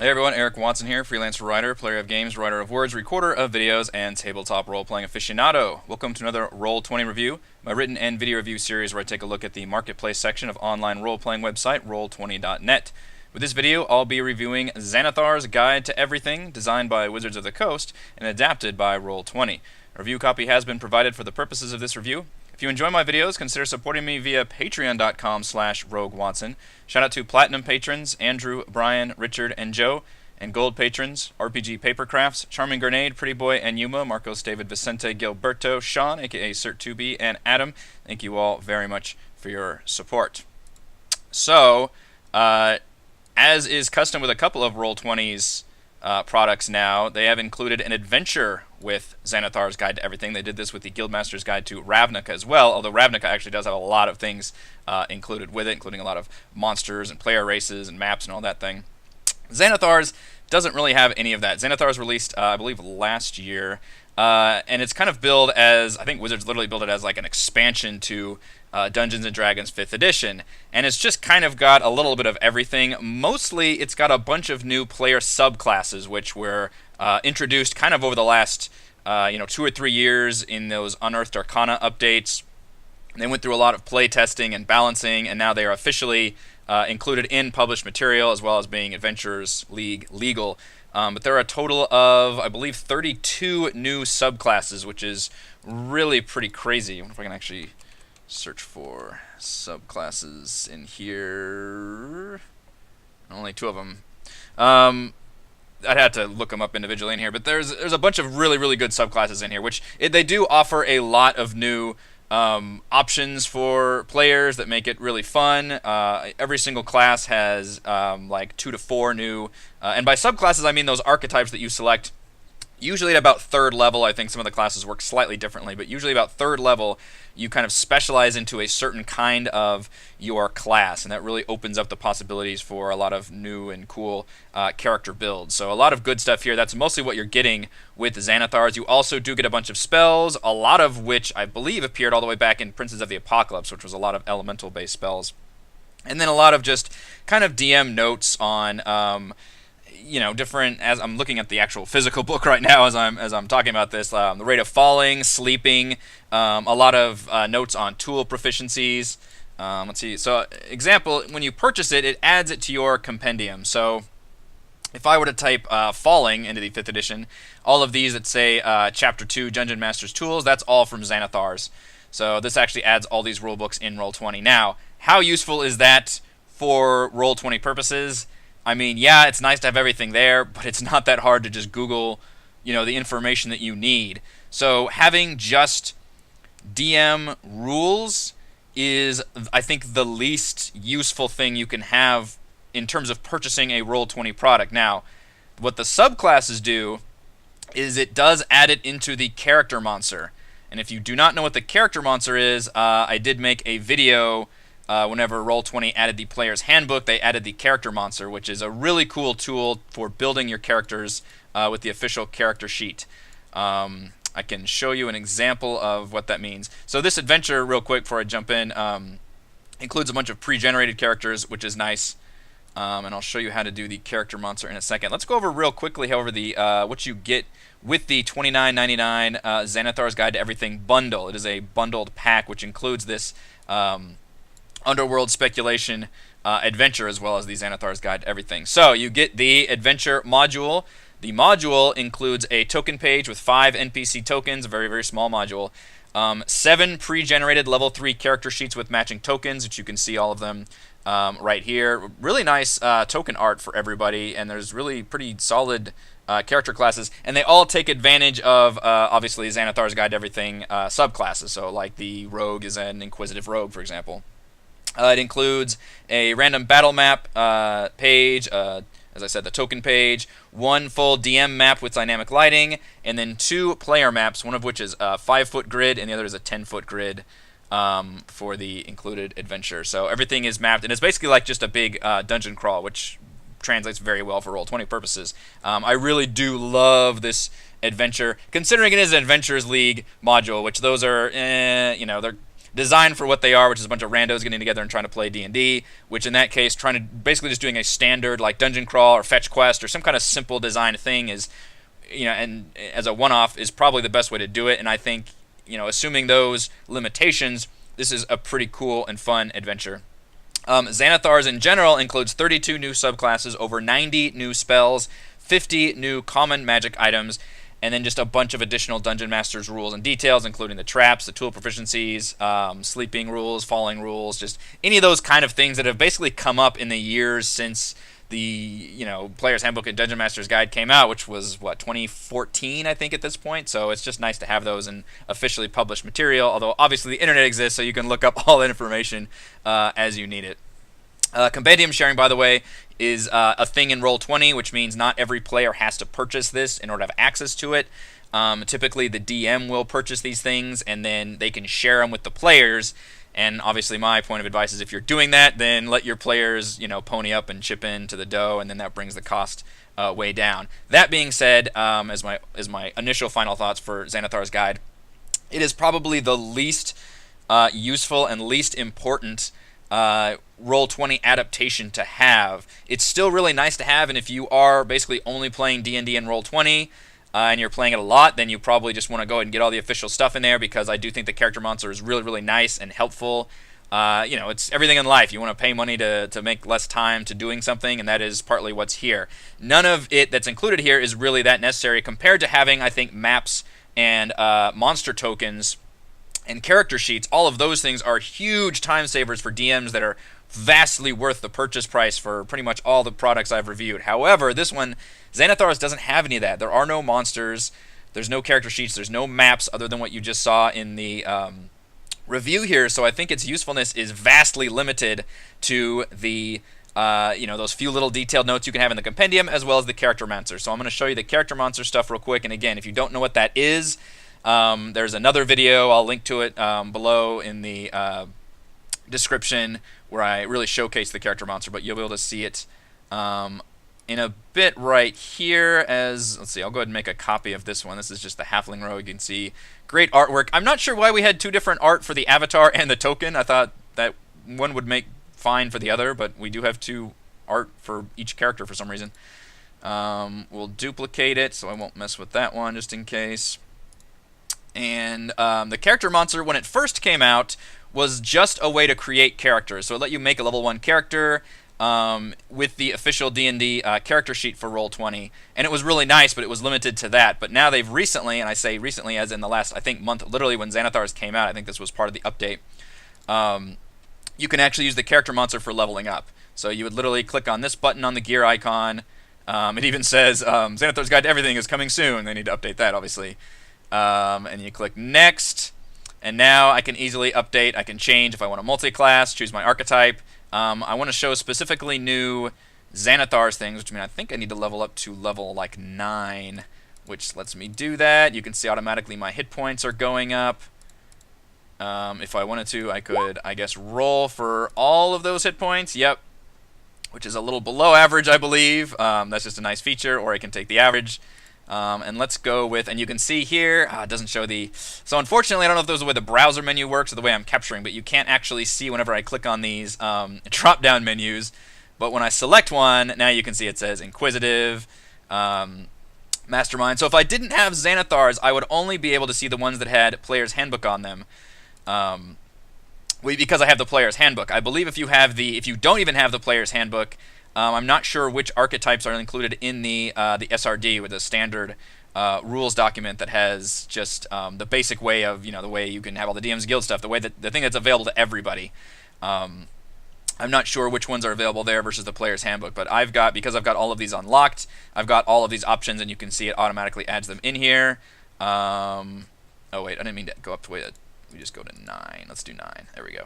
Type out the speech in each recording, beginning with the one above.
Hey everyone, Eric Watson here, freelance writer, player of games, writer of words, recorder of videos, and tabletop role-playing aficionado. Welcome to another Roll20 review, my written and video review series where I take a look at the marketplace section of online role-playing website Roll20.net. With this video, I'll be reviewing Xanathar's Guide to Everything, designed by Wizards of the Coast and adapted by Roll20. A review copy has been provided for the purposes of this review. If you enjoy my videos, consider supporting me via patreon.com/roguewatson. Shout out to Platinum patrons, Andrew, Brian, Richard, and Joe, and Gold patrons, RPG Papercrafts, Charming Grenade, Pretty Boy, and Yuma, Marcos, David, Vicente, Gilberto, Sean, aka Cert2B, and Adam. Thank you all very much for your support. So, as is custom with a couple of Roll20's products now, they have included an adventure with Xanathar's Guide to Everything. They did this with the Guildmaster's Guide to Ravnica as well, although Ravnica actually does have a lot of things included with it, including a lot of monsters and player races and maps and all that thing. Xanathar's doesn't really have any of that. Xanathar's released, I believe, last year, and it's kind of billed as, I think Wizards literally built it as like an expansion to Dungeons & Dragons 5th edition, and it's just kind of got a little bit of everything. Mostly, it's got a bunch of new player subclasses, which were introduced kind of over the last 2 or 3 years in those Unearthed Arcana updates. They went through a lot of play testing and balancing, and now they are officially included in published material, as well as being Adventurers League legal. But there are a total of, I believe, 32 new subclasses, which is really pretty crazy. I wonder if I can actually search for subclasses in here. Only 2 of them. I'd have to look them up individually in here, but there's a bunch of really good subclasses in here, which they do offer a lot of new options for players that make it really fun. Every single class has like 2 to 4 new, and by subclasses I mean those archetypes that you select. Usually at about 3rd level, I think some of the classes work slightly differently, but usually about 3rd level, you kind of specialize into a certain kind of your class, and that really opens up the possibilities for a lot of new and cool character builds. So a lot of good stuff here. That's mostly what you're getting with Xanathar's. You also do get a bunch of spells, a lot of which I believe appeared all the way back in Princes of the Apocalypse, which was a lot of elemental-based spells. And then a lot of just kind of DM notes on different, as I'm looking at the actual physical book right now as I'm talking about this, the rate of falling, sleeping, a lot of notes on tool proficiencies. Let's see. So, example, when you purchase it, it adds it to your compendium. So, if I were to type falling into the 5th edition, all of these that say Chapter 2 Dungeon Master's Tools, that's all from Xanathar's. So, this actually adds all these rulebooks in Roll20. Now, how useful is that for Roll20 purposes? I mean, yeah, it's nice to have everything there, but it's not that hard to just Google, the information that you need. So having just DM rules is, I think, the least useful thing you can have in terms of purchasing a Roll20 product. Now, what the subclasses do is it does add it into the character monster. And if you do not know what the character monster is, I did make a video. Whenever Roll20 added the player's handbook, they added the character monster, which is a really cool tool for building your characters with the official character sheet. I can show you an example of what that means. So this adventure, real quick before I jump in, includes a bunch of pre-generated characters, which is nice. And I'll show you how to do the character monster in a second. Let's go over real quickly, however, the what you get with the $29.99 Xanathar's Guide to Everything bundle. It is a bundled pack, which includes this Underworld speculation adventure, as well as the Xanathar's Guide to Everything. So you get the adventure module. The module includes a token page with 5 NPC tokens, a very small module. 7 pre-generated level 3 character sheets with matching tokens, which you can see all of them right here. Really nice token art for everybody, and there's really pretty solid character classes, and they all take advantage of, obviously, Xanathar's Guide to Everything subclasses. So like the rogue is an inquisitive rogue, for example. It includes a random battle map page, as I said, the token page, 1 full DM map with dynamic lighting, and then 2 player maps, one of which is a 5-foot grid, and the other is a 10-foot grid for the included adventure. So everything is mapped, and it's basically like just a big dungeon crawl, which translates very well for Roll20 purposes. I really do love this adventure, considering it is an Adventurers League module, which those are, they're designed for what they are, which is a bunch of randos getting together and trying to play D&D, which in that case, trying to basically just doing a standard like dungeon crawl or fetch quest or some kind of simple design thing is, and as a one-off is probably the best way to do it. And I think, assuming those limitations, this is a pretty cool and fun adventure. Xanathars in general includes 32 new subclasses, over 90 new spells, 50 new common magic items, and then just a bunch of additional Dungeon Master's rules and details, including the traps, the tool proficiencies, sleeping rules, falling rules, just any of those kind of things that have basically come up in the years since the Player's Handbook and Dungeon Master's Guide came out, which was 2014, I think, at this point. So it's just nice to have those in officially published material. Although obviously the internet exists, so you can look up all that information as you need it. Compendium sharing, by the way, is a thing in Roll20, which means not every player has to purchase this in order to have access to it. Typically, the DM will purchase these things, and then they can share them with the players. And obviously, my point of advice is if you're doing that, then let your players, pony up and chip in to the dough, and then that brings the cost way down. That being said, as my initial final thoughts for Xanathar's Guide, it is probably the least useful and least important Roll20 adaptation to have. It's still really nice to have, and if you are basically only playing D&D and Roll20 and you're playing it a lot, then you probably just want to go ahead and get all the official stuff in there, because I do think the character monster is really, really nice and helpful. It's everything in life. You want to pay money to make less time to doing something, and that is partly what's here. None of it that's included here is really that necessary compared to having, I think, maps and monster tokens and character sheets. All of those things are huge time savers for DMs that are vastly worth the purchase price for pretty much all the products I've reviewed. However, this one, Xanathars, doesn't have any of that. There are no monsters, there's no character sheets, there's no maps other than what you just saw in the review here, so I think its usefulness is vastly limited to the those few little detailed notes you can have in the compendium, as well as the character monster. So I'm going to show you the character monster stuff real quick, and again, if you don't know what that is, there's another video, I'll link to it below in the description, where I really showcase the character monster, but you'll be able to see it in a bit right here. Let's see, I'll go ahead and make a copy of this one. This is just the Halfling Rogue. You can see great artwork. I'm not sure why we had two different art for the avatar and the token. I thought that one would make fine for the other, but we do have two art for each character for some reason. We'll duplicate it, so I won't mess with that one just in case. And the character monster, when it first came out, was just a way to create characters. So it let you make a level 1 character with the official D&D character sheet for Roll20. And it was really nice, but it was limited to that. But now they've recently, and I say recently as in the last, I think, month, literally when Xanathars came out, I think this was part of the update, you can actually use the character monster for leveling up. So you would literally click on this button on the gear icon. It even says, Xanathar's Guide to Everything is coming soon. They need to update that, obviously. And you click Next. And now I can easily update. I can change if I want a multi-class, choose my archetype. I want to show specifically new Xanathar's things, which means I think I need to level up to level like 9, which lets me do that. You can see automatically my hit points are going up. If I wanted to, I could, I guess, roll for all of those hit points. Yep. Which is a little below average, I believe. That's just a nice feature, or I can take the average. And let's go with, and you can see here, it doesn't show the, so unfortunately I don't know if those are the way the browser menu works or the way I'm capturing, but you can't actually see whenever I click on these drop-down menus. But when I select one, now you can see it says Inquisitive, Mastermind. So if I didn't have Xanathars, I would only be able to see the ones that had Player's Handbook on them. Because I have the Player's Handbook. I believe if you don't even have the Player's Handbook, I'm not sure which archetypes are included in the SRD with the standard rules document that has just the basic way of, the way you can have all the DM's Guild stuff, the thing that's available to everybody. I'm not sure which ones are available there versus the Player's Handbook, but because I've got all of these unlocked, I've got all of these options, and you can see it automatically adds them in here. Oh wait, I didn't mean to go up to, we just go to 9. Let's do 9. There we go.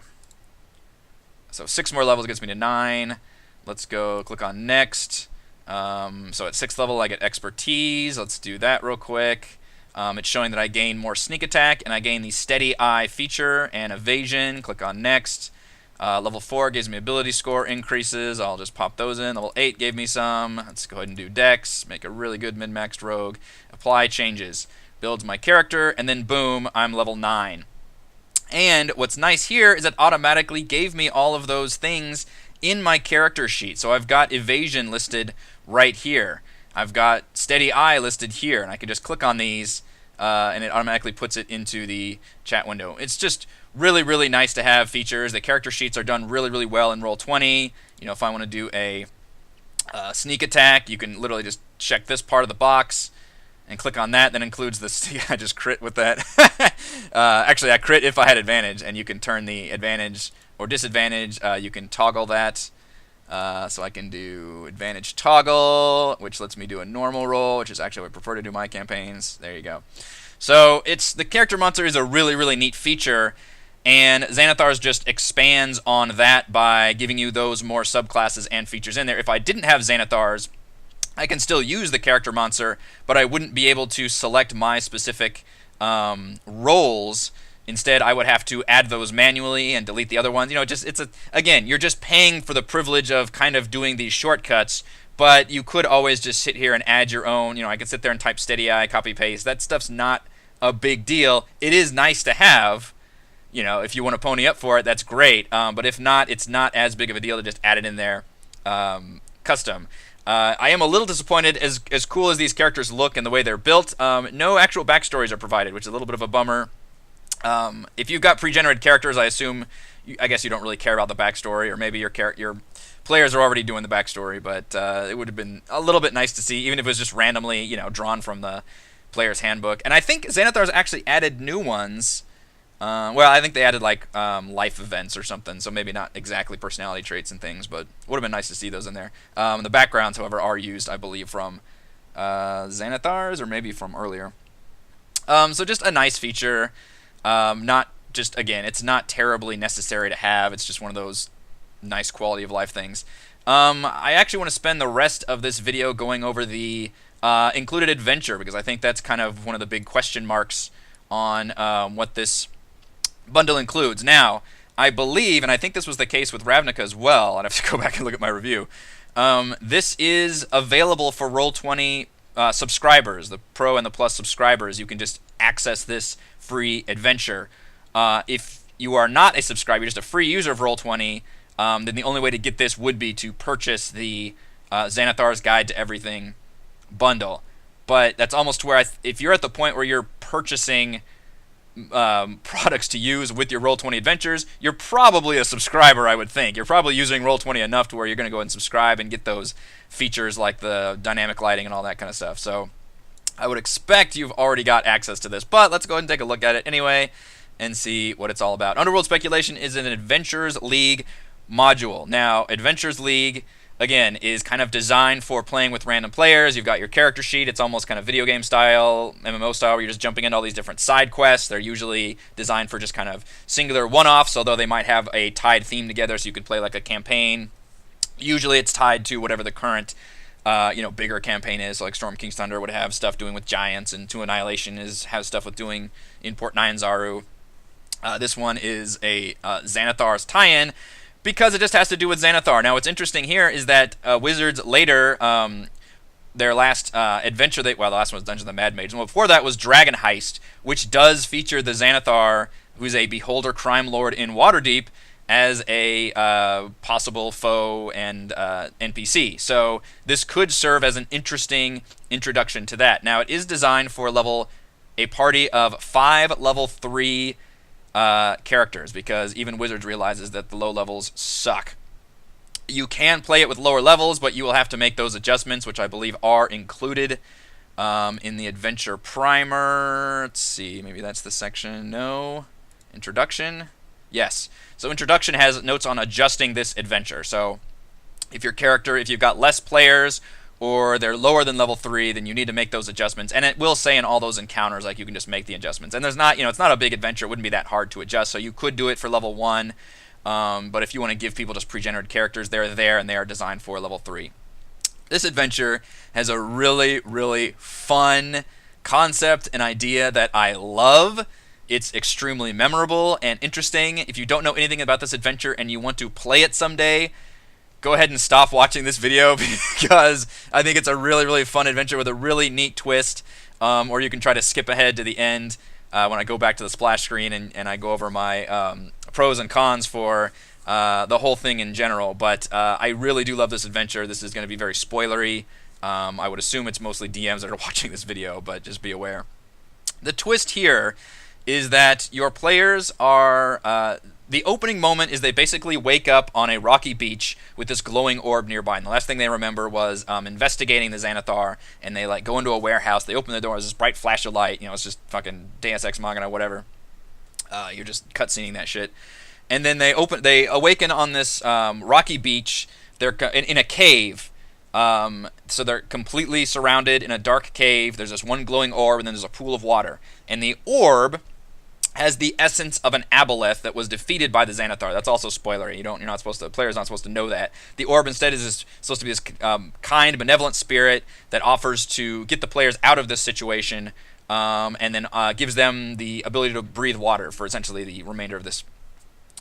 So 6 more levels gets me to 9. Let's go click on Next. So at 6th level I get Expertise. Let's do that real quick. It's showing that I gain more sneak attack, and I gain the Steady Eye feature and Evasion. Click on Next. Level 4 gives me ability score increases. I'll just pop those in. Level 8 gave me some. Let's go ahead and do Dex. Make a really good min-maxed rogue. Apply changes. Builds my character, and then boom, I'm level 9. And what's nice here is it automatically gave me all of those things in my character sheet. So I've got evasion listed right here. I've got steady eye listed here, and I can just click on these, and it automatically puts it into the chat window. It's just really, really nice to have features. The character sheets are done really, really well in Roll20. You know, if I want to do a sneak attack, you can literally just check this part of the box and click on that. That includes the I just crit with that. Actually, I crit if I had advantage, and you can turn the advantage or disadvantage. You can toggle that. So I can do advantage toggle, which lets me do a normal roll, which is actually what I prefer to do my campaigns. There you go. So the character monster is a really, really neat feature, and Xanathars just expands on that by giving you those more subclasses and features in there. If I didn't have Xanathars, I can still use the character monster, but I wouldn't be able to select my specific roles. Instead, I would have to add those manually and delete the other ones. You know, again, you're just paying for the privilege of kind of doing these shortcuts, but you could always just sit here and add your own. You know, I could sit there and type steady eye, copy paste. That stuff's not a big deal. It is nice to have. You know, if you want to pony up for it, that's great. But if not, it's not as big of a deal to just add it in there custom. I am a little disappointed, as cool as these characters look and the way they're built. No actual backstories are provided, which is a little bit of a bummer. If you've got pre-generated characters, I guess you don't really care about the backstory, or maybe your players are already doing the backstory. But it would have been a little bit nice to see, even if it was just randomly, you know, drawn from the player's handbook. And I think Xanathar's actually added new ones. Well, I think they added like life events or something, so maybe not exactly personality traits and things, but would have been nice to see those in there. The backgrounds, however, are used, I believe, from Xanathars or maybe from earlier. So just a nice feature. Not just, again, it's not terribly necessary to have. It's just one of those nice quality of life things. I actually want to spend the rest of this video going over the included adventure, because I think that's kind of one of the big question marks on what this bundle includes. Now, I believe, and I think this was the case with Ravnica as well, I'd have to go back and look at my review, this is available for Roll20 subscribers, the Pro and the Plus subscribers. You can just access this free adventure. If you are not a subscriber, you're just a free user of Roll20, then the only way to get this would be to purchase the Xanathar's Guide to Everything bundle. But that's almost where, if you're at the point where you're purchasing products to use with your Roll20 adventures, you're probably a subscriber, I would think. You're probably using Roll20 enough to where you're going to go and subscribe and get those features like the dynamic lighting and all that kind of stuff. So I would expect you've already got access to this, but let's go ahead and take a look at it anyway and see what it's all about. Underworld Speculation is an Adventures League module. Now, Adventures League, again, is kind of designed for playing with random players. You've got your character sheet. It's almost kind of video game style, MMO style, where you're just jumping into all these different side quests. They're usually designed for just kind of singular one-offs, although they might have a tied theme together, so you could play like a campaign. Usually it's tied to whatever the current bigger campaign is. So like Storm King's Thunder would have stuff doing with giants, and To Annihilation has stuff with doing in Port Nyanzaru. This one is a Xanathar's tie-in, because it just has to do with Xanathar. Now, what's interesting here is that Wizards later, their last adventure, the last one was Dungeons of the Mad Mage, and before that was Dragon Heist, which does feature the Xanathar, who's a beholder crime lord in Waterdeep, as a possible foe and NPC. So this could serve as an interesting introduction to that. Now, it is designed for a party of 5 level 3 characters, because even Wizards realizes that the low levels suck. You can play it with lower levels, but you will have to make those adjustments, which I believe are included in the adventure primer. Let's see, maybe that's the section. No. Introduction. Yes. So Introduction has notes on adjusting this adventure. So if you've got less players, or they're lower than level 3, then you need to make those adjustments. And it will say in all those encounters, like, you can just make the adjustments. And there's not, it's not a big adventure. It wouldn't be that hard to adjust. So you could do it for level 1. But if you want to give people just pre-generated characters, they're there, and they are designed for level 3. This adventure has a really, really fun concept and idea that I love. It's extremely memorable and interesting. If you don't know anything about this adventure and you want to play it someday, go ahead and stop watching this video, because I think it's a really, really fun adventure with a really neat twist. Or you can try to skip ahead to the end when I go back to the splash screen and I go over my pros and cons for the whole thing in general. But I really do love this adventure. This is going to be very spoilery. I would assume it's mostly DMs that are watching this video, but just be aware. The twist here is that your players are... the opening moment is they basically wake up on a rocky beach with this glowing orb nearby. And the last thing they remember was investigating the Xanathar. And they go into a warehouse. They open the door. There's this bright flash of light. It's just fucking Deus Ex Machina, whatever. You're just cutscening that shit. And then they awaken on this rocky beach. They're in a cave. So they're completely surrounded in a dark cave. There's this one glowing orb, and then there's a pool of water. And the orb has the essence of an aboleth that was defeated by the Xanathar. That's also spoilery. The player's not supposed to know that. The orb instead is supposed to be this kind, benevolent spirit that offers to get the players out of this situation, and then gives them the ability to breathe water for essentially the remainder of this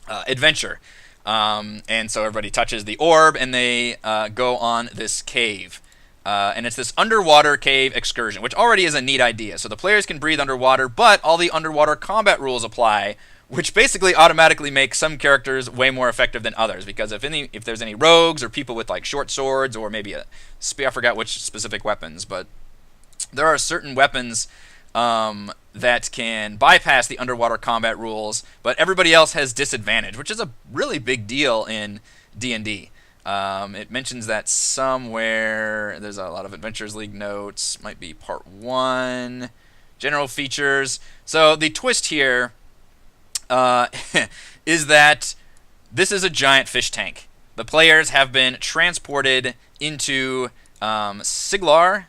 adventure. And so everybody touches the orb, and they go on this cave. And it's this underwater cave excursion, which already is a neat idea. So the players can breathe underwater, but all the underwater combat rules apply, which basically automatically makes some characters way more effective than others. Because if there's any rogues or people with short swords or maybe a spear, I forgot which specific weapons, but there are certain weapons that can bypass the underwater combat rules, but everybody else has disadvantage, which is a really big deal in D&D. It mentions that somewhere. There's a lot of Adventures League notes. Might be part 1. General features. So the twist here is that this is a giant fish tank. The players have been transported into Siglar,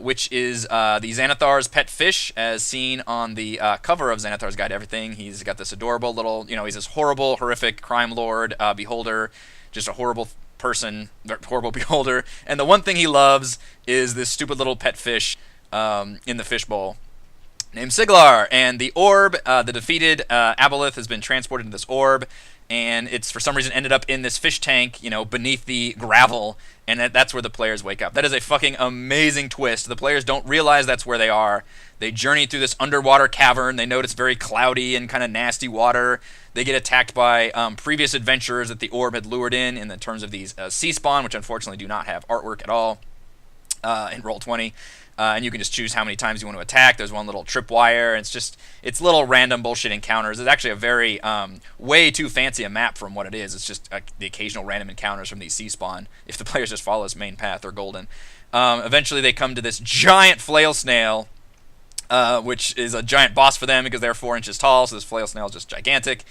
which is the Xanathar's pet fish, as seen on the cover of Xanathar's Guide to Everything. He's got this adorable little, he's this horrible, horrific crime lord, beholder, just a horrible person, horrible beholder. And the one thing he loves is this stupid little pet fish in the fishbowl named Siglar. And the orb, the defeated aboleth, has been transported into this orb, and it's for some reason ended up in this fish tank, beneath the gravel, and that's where the players wake up. That is a fucking amazing twist. The players don't realize that's where they are. They journey through this underwater cavern. They notice very cloudy and kind of nasty water. They get attacked by previous adventurers that the orb had lured in the terms of these sea spawn, which unfortunately do not have artwork at all in Roll20. And you can just choose how many times you want to attack. There's one little tripwire. It's little random bullshit encounters. It's actually a very way too fancy a map from what it is. It's just the occasional random encounters from these sea spawn. If the players just follow this main path, they're golden. Eventually they come to this giant flail snail, which is a giant boss for them because they're 4 inches tall, so this flail snail is just gigantic.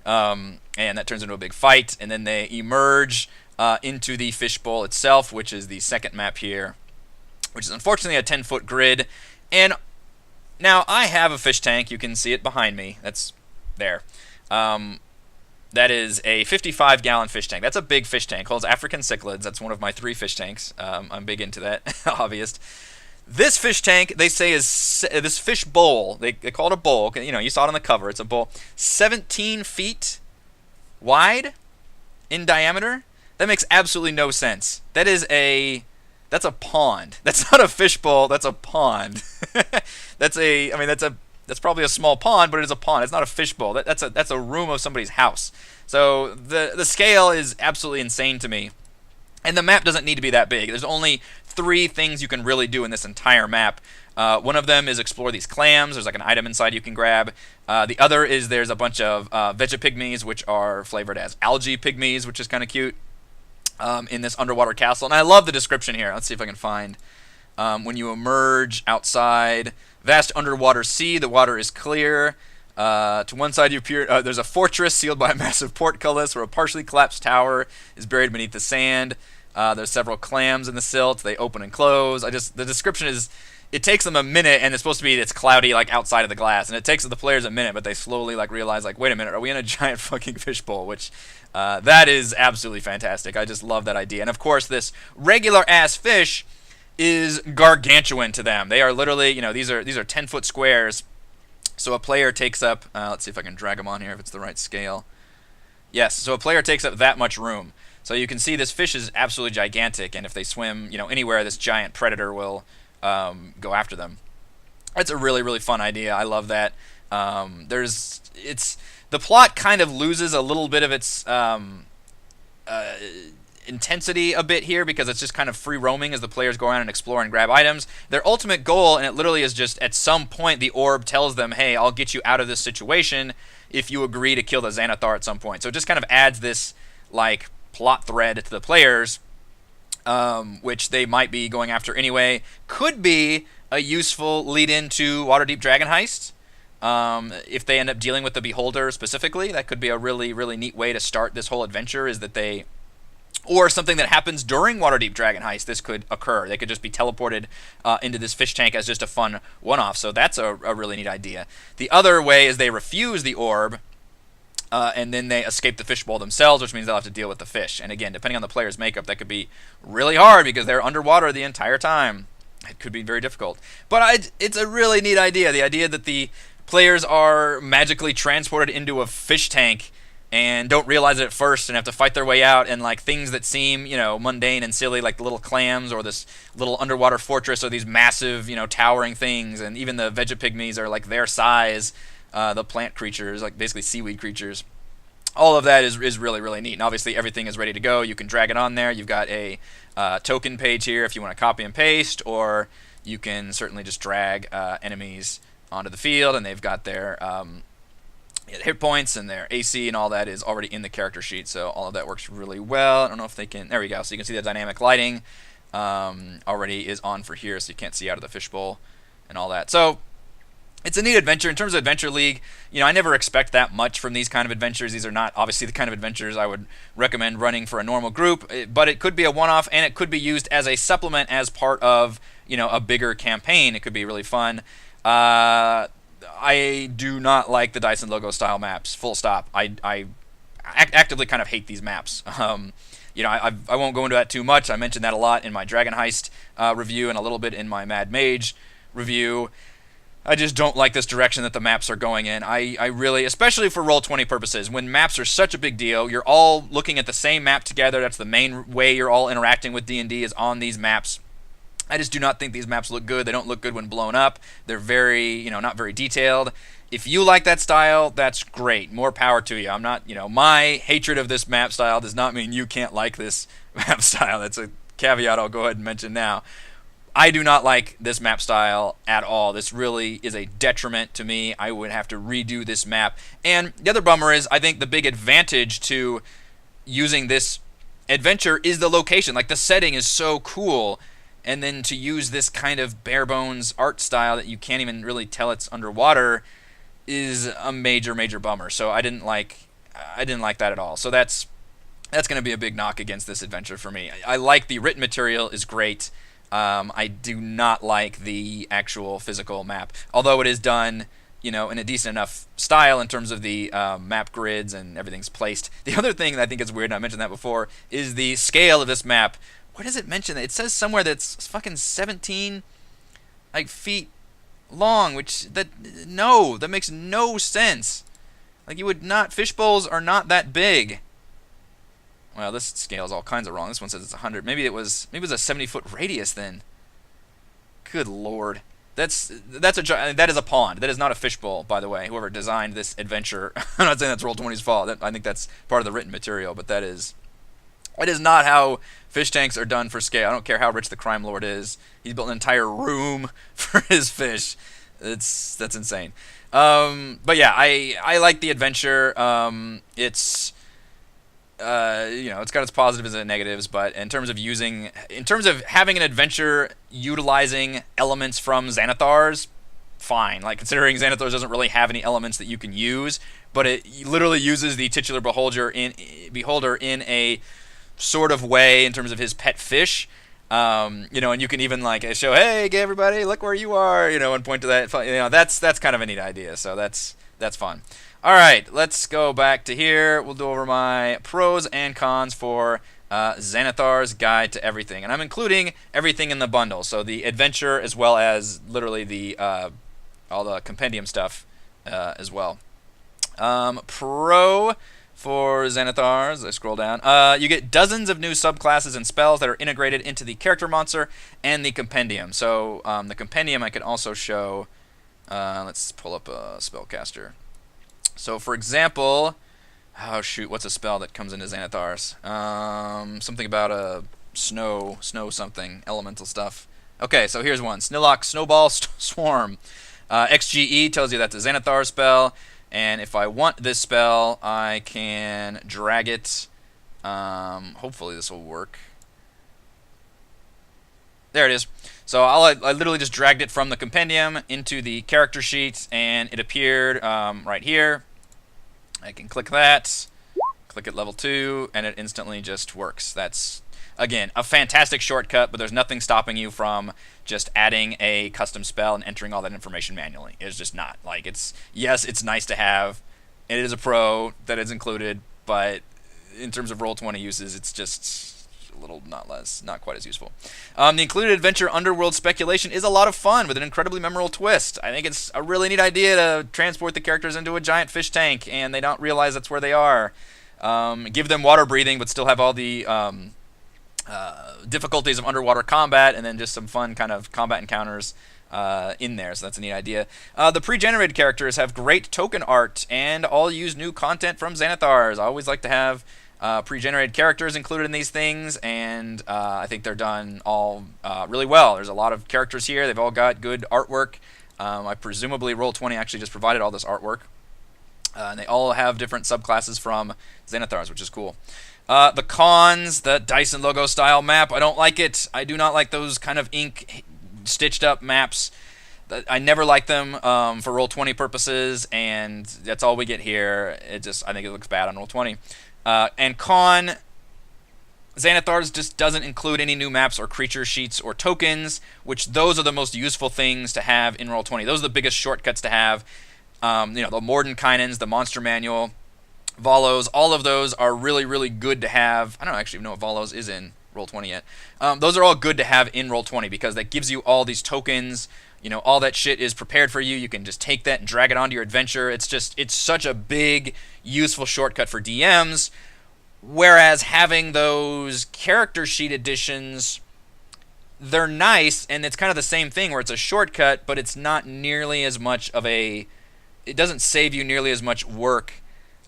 And that turns into a big fight, and then they emerge into the fishbowl itself, which is the second map here, which is unfortunately a 10-foot grid. And now I have a fish tank. You can see it behind me. That's there. That is a 55-gallon fish tank. That's a big fish tank. Holds African cichlids. That's one of my 3 fish tanks. I'm big into that, obvious. This fish tank, they say, is this fish bowl. They call it a bowl. You saw it on the cover. It's a bowl 17 feet wide in diameter. That makes absolutely no sense. That's a pond. That's not a fish bowl. That's a pond. That's probably a small pond, but it is a pond. It's not a fish bowl. That's a room of somebody's house. So the scale is absolutely insane to me. And the map doesn't need to be that big. There's only 3 things you can really do in this entire map. One of them is explore these clams. There's an item inside you can grab. The other is there's a bunch of vegapygmies, which are flavored as algae pygmies, which is kind of cute, in this underwater castle. And I love the description here. Let's see if I can find. When you emerge outside, vast underwater sea, the water is clear. To one side you appear, there's a fortress sealed by a massive portcullis where a partially collapsed tower is buried beneath the sand. There's several clams in the silt. They open and close. The description is, it takes them a minute, and it's supposed to be it's cloudy outside of the glass, and it takes the players a minute, but they slowly realize wait a minute, are we in a giant fucking fishbowl? Which that is absolutely fantastic. I just love that idea. And of course, this regular ass fish is gargantuan to them. They are literally, these are 10-foot squares. So a player takes up. Let's see if I can drag them on here if it's the right scale. Yes. So a player takes up that much room. So you can see this fish is absolutely gigantic, and if they swim, anywhere, this giant predator will go after them. That's a really, really fun idea. I love that. It's the plot kind of loses a little bit of its uh, intensity a bit here because it's just kind of free roaming as the players go around and explore and grab items. Their ultimate goal, and it literally is just at some point the orb tells them, hey, I'll get you out of this situation if you agree to kill the Xanathar at some point. So it just kind of adds this like plot thread to the players, which they might be going after anyway. Could be a useful lead into Waterdeep Dragon Heist. If they end up dealing with the Beholder specifically, that could be a really, really neat way to start this whole adventure, is that they, or something that happens during Waterdeep Dragon Heist, this could occur. They could just be teleported into this fish tank as just a fun one-off. So that's a really neat idea. The other way is they refuse the orb, and then they escape the fishbowl themselves, which means they'll have to deal with the fish. And again, depending on the player's makeup, that could be really hard because they're underwater the entire time. It could be very difficult. But it's a really neat idea. The idea that the players are magically transported into a fish tank and don't realize it at first and have to fight their way out, and like things that seem, mundane and silly, like the little clams or this little underwater fortress, or these massive, towering things, and even the Vegapygmies are like their size, the plant creatures, like basically seaweed creatures. All of that is really, really neat. And obviously everything is ready to go. You can drag it on there. You've got a token page here if you want to copy and paste, or you can certainly just drag enemies onto the field, and they've got their hit points and their AC and all that is already in the character sheet. So all of that works really well. I don't know if they can. There we go. So you can see the dynamic lighting already is on for here, so you can't see out of the fishbowl and all that. So it's a neat adventure. In terms of Adventure League, I never expect that much from these kind of adventures. These are not obviously the kind of adventures I would recommend running for a normal group, but it could be a one-off, and it could be used as a supplement as part of a bigger campaign. It could be really fun. I do not like the Dyson logo style maps. Full stop. I actively kind of hate these maps. I won't go into that too much. I mentioned that a lot in my Dragon Heist review and a little bit in my Mad Mage review. I just don't like this direction that the maps are going in. I really, especially for Roll20 purposes, when maps are such a big deal, you're all looking at the same map together. That's the main way you're all interacting with D&D, is on these maps. I just do not think these maps look good. They don't look good when blown up. They're very, not very detailed. If you like that style, that's great. More power to you. I'm not, my hatred of this map style does not mean you can't like this map style. That's a caveat I'll go ahead and mention now. I do not like this map style at all. This really is a detriment to me. I would have to redo this map. And the other bummer is, I think the big advantage to using this adventure is the location. Like, the setting is so cool. And then to use this kind of bare bones art style that you can't even really tell it's underwater is a major, major bummer. So I didn't like that at all. So that's going to be a big knock against this adventure for me. I like the written material is great. I do not like the actual physical map, although it is done, in a decent enough style in terms of the map grids and everything's placed. The other thing that I think is weird, and I mentioned that before, is the scale of this map. Where does it mention that? It says somewhere that's fucking 17 feet long, that makes no sense. Like, you would not, fishbowls are not that big. Well, this scale's all kinds of wrong. This one says it's 100. Maybe it was a 70-foot radius then. Good lord. That is a pond. That is not a fishbowl, by the way. Whoever designed this adventure. I'm not saying that's Roll20's fault. I think that's part of the written material, but that is not how fish tanks are done for scale. I don't care how rich the crime lord is. He's built an entire room for his fish. That's insane. But yeah, I like the adventure. It's it's got its positives and negatives, but in terms of having an adventure utilizing elements from Xanathar's, fine. Like, considering Xanathar doesn't really have any elements that you can use, but it literally uses the titular beholder in a sort of way in terms of his pet fish. And you can even show, hey, everybody, look where you are, and point to that. That's kind of a neat idea. So that's fun. All right, let's go back to here. We'll go over my pros and cons for Xanathar's Guide to Everything, and I'm including everything in the bundle, so the adventure as well as literally the all the compendium stuff as well. Pro for Xanathar, as I scroll down, you get dozens of new subclasses and spells that are integrated into the character monster and the compendium. So the compendium I can also show Let's pull up a spellcaster. So, for example, oh shoot, what's a spell that comes into Xanathars? Something about a snow something, elemental stuff. Okay, so here's one. Snillock Snowball Swarm. XGE tells you that's a Xanathar spell, and if I want this spell, I can drag it. Hopefully this will work. There it is. So I literally just dragged it from the compendium into the character sheet, and it appeared right here. I can click that, click at level 2, and it instantly just works. That's, again, a fantastic shortcut, but there's nothing stopping you from just adding a custom spell and entering all that information manually. It's just not. Like, yes, it's nice to have. It is a pro that is included, but in terms of Roll20 uses, it's just a little not quite as useful. The included adventure Underworld Speculation is a lot of fun with an incredibly memorable twist. I think it's a really neat idea to transport the characters into a giant fish tank and they don't realize that's where they are. Give them water breathing but still have all the difficulties of underwater combat, and then just some fun kind of combat encounters in there, so that's a neat idea. The pre-generated characters have great token art and all use new content from Xanathars. I always like to have pre-generated characters included in these things, and I think they're done all really well. There's a lot of characters here. They've all got good artwork. I presumably Roll20 actually just provided all this artwork. And they all have different subclasses from Xanathars, which is cool. The cons, the Dyson logo style map, I don't like it. I do not like those kind of ink stitched up maps. I never like them for Roll20 purposes, and that's all we get here. I think it looks bad on Roll20. And con, Xanathars just doesn't include any new maps or creature sheets or tokens, which those are the most useful things to have in Roll20. Those are the biggest shortcuts to have. The Mordenkainens, the Monster Manual, Volos, all of those are really, really good to have. I don't actually know if Volos is in Roll20 yet. Those are all good to have in Roll20 because that gives you all these tokens. All that shit is prepared for you. You can just take that and drag it onto your adventure. It's such a big, useful shortcut for DMs. Whereas having those character sheet additions, they're nice, and it's kind of the same thing where it's a shortcut, but it's not nearly as much of a... It doesn't save you nearly as much work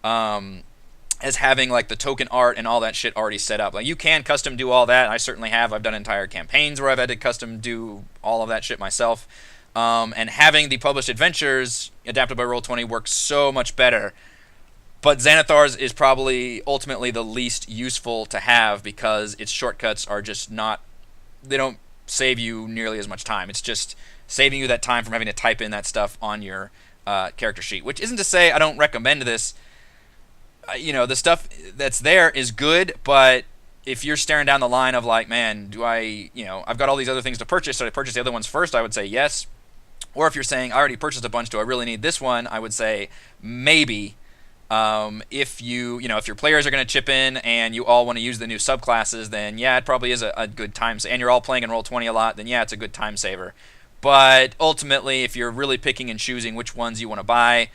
as having like the token art and all that shit already set up. Like, you can custom do all that. I certainly have. I've done entire campaigns where I've had to custom do all of that shit myself. And having the published adventures adapted by Roll20 works so much better. But Xanathars is probably ultimately the least useful to have because its shortcuts are just not... They don't save you nearly as much time. It's just saving you that time from having to type in that stuff on your character sheet. Which isn't to say I don't recommend this. The stuff that's there is good, but if you're staring down the line of like, man, I've got all these other things to purchase, should I purchase the other ones first? I would say yes. Or if you're saying, I already purchased a bunch, do I really need this one? I would say maybe. If your players are going to chip in and you all want to use the new subclasses, then yeah, it probably is a good time. And you're all playing in Roll20 a lot, then yeah, it's a good time saver. But ultimately, if you're really picking and choosing which ones you want to buy,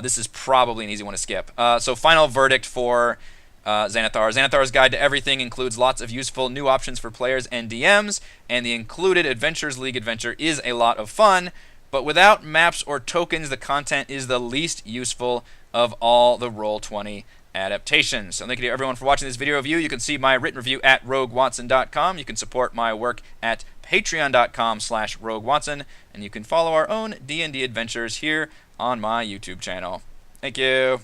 this is probably an easy one to skip. So final verdict for Xanathar. Xanathar's Guide to Everything includes lots of useful new options for players and DMs, and the included Adventures League adventure is a lot of fun, but without maps or tokens, the content is the least useful of all the Roll20 adaptations. So thank you to everyone for watching this video review. You can see my written review at roguewatson.com. You can support my work at patreon.com/roguewatson, and you can follow our own D&D adventures here on my YouTube channel. Thank you.